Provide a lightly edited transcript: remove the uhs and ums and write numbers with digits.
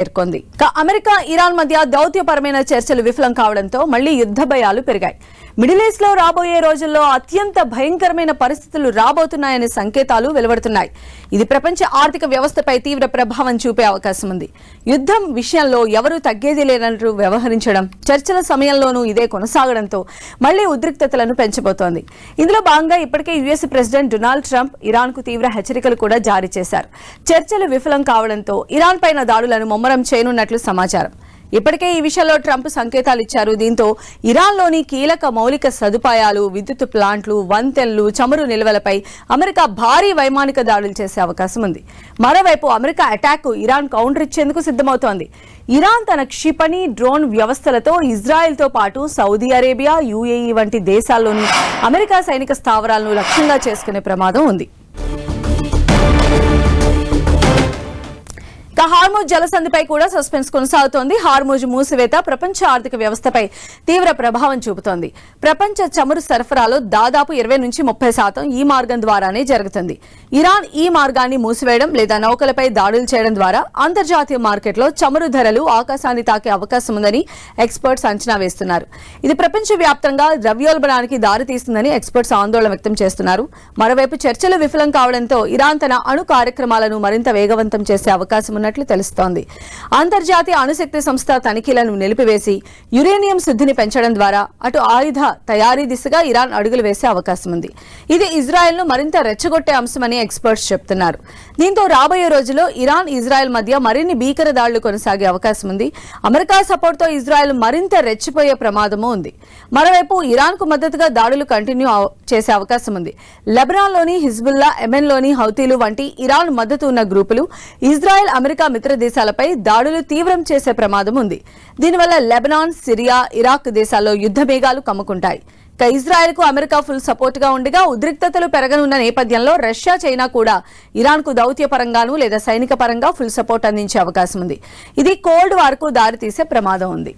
పేర్కొంది. America Iran మధ్య దౌత్యపరమైన చర్చలు విఫలం కావడంతో మళ్లీ యుద్ధ భయాలు పెరిగాయి. మిడిల్ ఈస్ట్ లో రాబోయే రోజుల్లో అత్యంత భయంకరమైన పరిస్థితులు రాబోతున్నాయనే సంకేతాలు వెలువడుతున్నాయి. ఇది ప్రపంచ ఆర్థిక వ్యవస్థపై తీవ్ర ప్రభావం చూపే అవకాశం ఉంది. యుద్ధం విషయంలో ఎవరూ తగ్గేది లేనట్టు వ్యవహరించడం, చర్చల సమయంలోనూ ఇదే కొనసాగడంతో మళ్లీ ఉద్రిక్తతలను పెంచబోతోంది. ఇందులో భాగంగా ఇప్పటికే US president Donald Trump Iran కు తీవ్ర హెచ్చరికలు కూడా జారీ చేశారు. చర్చలు విఫలం కావడంతో ఇరాన్ పైన దాడులను ముమ్మరం చేయనున్నట్లు సమాచారం. ఇప్పటికే ఈ విషయంలో ట్రంప్ సంకేతాలు ఇచ్చారు. దీంతో ఇరాన్లోని కీలక మౌలిక సదుపాయాలు, విద్యుత్ ప్లాంట్లు, వంతెనలు, చమురు నిల్వలపై అమెరికా భారీ వైమానిక దాడులు చేసే అవకాశం ఉంది. మరోవైపు అమెరికా అటాక్ ఇరాన్ కౌంటర్ ఇచ్చేందుకు సిద్ధమవుతోంది. ఇరాన్ తన క్షిపణి, డ్రోన్ వ్యవస్థలతో ఇజ్రాయెల్తో పాటు సౌదీ అరేబియా, యుఏఈ వంటి దేశాల్లోని అమెరికా సైనిక స్థావరాలను లక్ష్యంగా చేసుకునే ప్రమాదం ఉంది. హార్మూజ్ జలసంధిపై కూడా సస్పెన్స్ కొనసాగుతోంది. హార్మూజ్ మూసివేత ప్రపంచ ఆర్థిక వ్యవస్థపై తీవ్ర ప్రభావం చూపుతోంది. ప్రపంచ చమురు సరఫరాలో దాదాపు 20 నుంచి 30% ఈ మార్గం ద్వారానే జరుగుతుంది. ఇరాన్ ఈ మార్గాన్ని మూసివేయడం లేదా నౌకలపై దాడులు చేయడం ద్వారా అంతర్జాతీయ మార్కెట్లో చమురు ధరలు ఆకాశాన్ని తాకే అవకాశం ఉందని ఎక్స్పర్ట్స్ అంచనా వేస్తున్నారు. ఇది ప్రపంచవ్యాప్తంగా ద్రవ్యోల్బణానికి దారితీస్తుందని ఎక్స్పర్ట్స్ ఆందోళన వ్యక్తం చేస్తున్నారు. మరోవైపు చర్చలు విఫలం కావడంతో ఇరాన్ తన అణు కార్యక్రమాలను మరింత వేగవంతం చేసే అవకాశం ఉన్నట్లు తెలుస్తోంది. అంతర్జాతీయ అణుశక్తి సంస్థ తనిఖీలను నిలిపివేసి యురేనియం శుద్ధిని పెంచడం ద్వారా అటు ఆయుధ తయారీ దిశగా ఇరాన్ అడుగులు వేసే అవకాశం ఉంది. ఇది ఇజ్రాయెల్ను మరింత రెచ్చగొట్టే అంశమని ఎక్స్పర్ట్స్ చెబుతున్నారు. దీంతో రాబోయే రోజుల్లో ఇరాన్, ఇజ్రాయెల్ మధ్య మరిన్ని భీకర దాడులు కొనసాగే అవకాశం ఉంది. అమెరికా సపోర్ట్తో ఇజ్రాయెల్ మరింత రెచ్చిపోయే ప్రమాదమూ ఉంది. మరోవైపు ఇరాన్ కు మద్దతుగా దాడులు కంటిన్యూ చేసే అవకాశం ఉంది. లెబనాన్లోని హిజ్బుల్లా, యెమెన్లోని హౌతీలు వంటి ఇరాన్ మద్దతు ఉన్న గ్రూపులు ఇజ్రాయెల్, అమెరికా మిత్ర దేశాలపై దాడులు తీవ్రం చేసే ప్రమాదం ఉంది. దీనివల్ల లెబనాన్, సిరియా, ఇరాక్ దేశాల్లో యుద్ధ మేఘాలు కమ్ముకుంటాయి. ఇజ్రాయెల్ కు అమెరికా ఫుల్ సపోర్ట్ గా ఉండగా ఉద్రిక్తతలు పెరగనున్న నేపథ్యంలో రష్యా, చైనా కూడా ఇరాన్ కు దౌత్య పరంగానూ లేదా సైనిక పరంగా ఫుల్ సపోర్ట్ అందించే అవకాశం ఉంది. ఇది కోల్డ్ వార్ కు దారితీసే ప్రమాదం ఉంది.